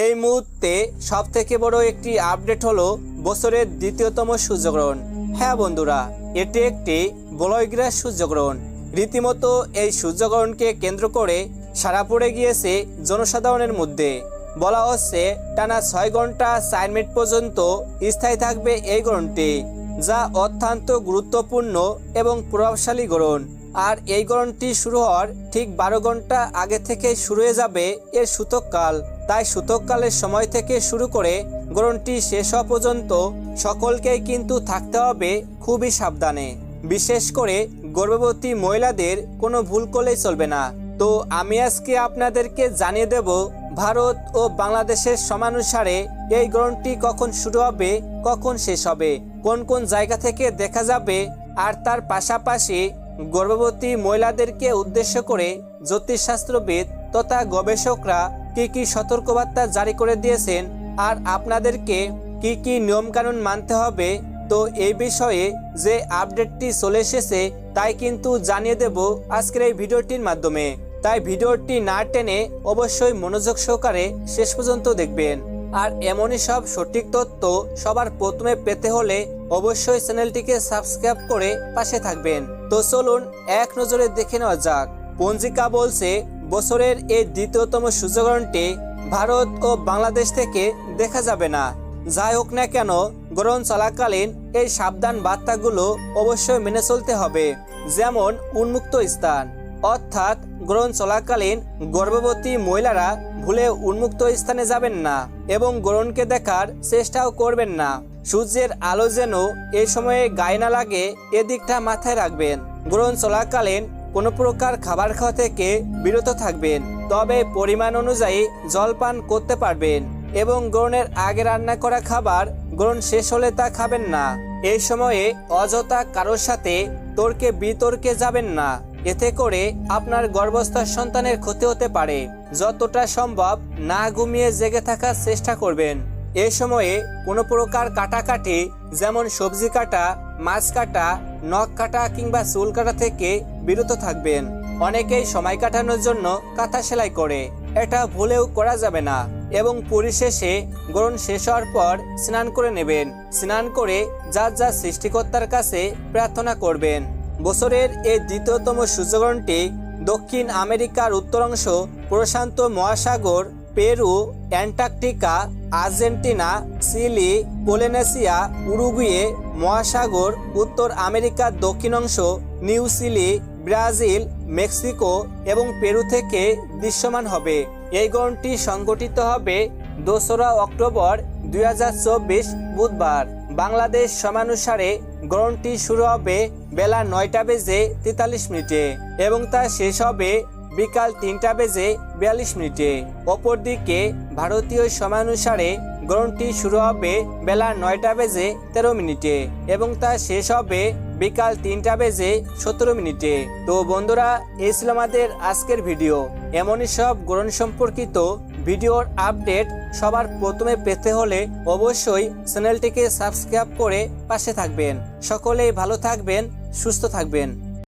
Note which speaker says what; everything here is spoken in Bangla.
Speaker 1: এই মুহূর্তে সবথেকে বড় একটি আপডেট হলো বছরের দ্বিতীয়তম সূর্যগ্রহণ। হ্যাঁ বন্ধুরা, এটি একটি বলয়গ্রাস সূর্যগ্রহণ। রীতিমতো এই সূর্যগ্রহণকে কেন্দ্র করে সাড়া পড়ে গিয়েছে জনসাধারণের মধ্যে। বলা হচ্ছে টানা 6 ঘন্টা 4 মিনিট পর্যন্ত স্থায়ী থাকবে এই গ্রহণটি, যা অত্যন্ত গুরুত্বপূর্ণ এবং প্রভাবশালী গ্রহণ। আর এই গ্রহণটি শুরু হওয়ার ঠিক 12 ঘন্টা আগে থেকে শুরু হয়ে যাবে এর সূতককাল। তাই সূতককালের সময় থেকে শুরু করে গ্রহণটি শেষ হওয়া পর্যন্ত সকলকেই কিন্তু থাকতে হবে খুবই সাবধানে। বিশেষ করে গর্ভবতী মহিলাদের কোনো ভুল করলেই চলবে না। তো আমি আজকে আপনাদেরকে জানিয়ে দেব ভারত ও বাংলাদেশের সময়ানুসারে এই গ্রহণটি কখন শুরু হবে, কখন শেষ হবে, কোন কোন জায়গা থেকে দেখা যাবে। আর তার পাশাপাশি গর্ভবতী মহিলাদেরকে উদ্দেশ্য করে জ্যোতিষশাস্ত্রবিদ তথা গবেষকরা কি কি সতর্কবার্তা জারি করে দিয়েছেন আর আপনাদেরকে কি কি নিয়মকানুন মানতে হবে। তো এই বিষয়ে যে আপডেটটি চলে এসেছে তাই কিন্তু জানিয়ে দেব আজকের এই ভিডিওটির মাধ্যমে। তাই ভিডিওটি না টেনে অবশ্যই মনোযোগ সহকারে শেষ পর্যন্ত দেখবেন। আর এমনই সব সঠিক তথ্য সবার প্রথমে পেতে হলে অবশ্যই চ্যানেলটিকে সাবস্ক্রাইব করে পাশে থাকবেন। তো চলুন এক নজরে দেখে নেওয়া যাক। পঞ্জিকা বলছে বছরের এই দ্বিতীয়তম সূর্যগ্রহণটি ভারত ও বাংলাদেশ থেকে দেখা যাবে না। যাই হোক না কেন, গ্রহণ চলাকালীন এই সাবধান বার্তাগুলো অবশ্যই মেনে চলতে হবে। যেমন উন্মুক্ত স্থান, অর্থাৎ গ্রহণ চলাকালীন গর্ভবতী মহিলারা ভুলে উন্মুক্ত স্থানে যাবেন না এবং গ্রহণকে দেখার চেষ্টাও করবেন না। সূর্যের আলো যেন এই সময়ে গায়ে না লাগে এদিকটা মাথায় রাখবেন। গ্রহণ চলাকালীন কোনো প্রকার খাবার খাওয়া থেকে বিরত থাকবেন, তবে পরিমাণ অনুযায়ী জল পান করতে পারবেন এবং গ্রহণের আগে রান্না করা খাবার গ্রহণ শেষ হলে তা খাবেন না। এই সময়ে অযথা কারোর সাথে তর্কে বিতর্কে যাবেন না, এতে করে আপনার গর্ভস্থ সন্তানের ক্ষতি হতে পারে। যতটা সম্ভব না ঘুমিয়ে জেগে থাকার চেষ্টা করবেন। এই সময়ে কোনো প্রকার কাটাকাটি যেমন সবজি কাটা, মাছ কাটা, নখ কাটা কিংবা চুল কাটা থেকে বিরত থাকবেন। অনেকেই সময় কাটানোর জন্য কাঁথা সেলাই করে, এটা ভুলেও করা যাবে না। এবং পরিশেষে গ্রহণ শেষ হওয়ার পর স্নান করে নেবেন। স্নান করে যার যা সৃষ্টিকর্তার কাছে প্রার্থনা করবেন। বছরের এই দ্বিতীয়তম সূর্যগ্রহণটি দক্ষিণ আমেরিকার উত্তরাংশ, প্রশান্ত মহাসাগর, Peru, Antarctica, Argentina, Chile, Polynesia, Uruguay মহাসাগর, উত্তর আমেরিকার দক্ষিণ অংশ, নিউ চিলি, ব্রাজিল, মেক্সিকো এবং পেরু থেকে দৃশ্যমান হবে। এই গ্রহণটি সংগঠিত হবে 2রা অক্টোবর 2024 বুধবার। বাংলাদেশ সময়ানুসারে গ্রহণটি শুরু হবে বেলা 9টা বেজে 43 মিনিটে এবং তা শেষ হবে বিকাল 3টা বেজে 42 মিনিটে। অপরদিকে ভারতীয় সময়ানুসারে গ্রহণটি শুরু হবে বেলা 9টা বেজে 13 মিনিটে এবং তা শেষ হবে বিকাল 3টা বেজে 17 মিনিটে। তো বন্ধুরা, এই ছিল আমাদের আজকের ভিডিও। এমনই সব গ্রহণ সম্পর্কিত ভিডিওর আপডেট সবার প্রথমে পেতে হলে অবশ্যই চ্যানেলটিকে সাবস্ক্রাইব করে পাশে থাকবেন। সকলেই ভালো থাকবেন, সুস্থ থাকবেন।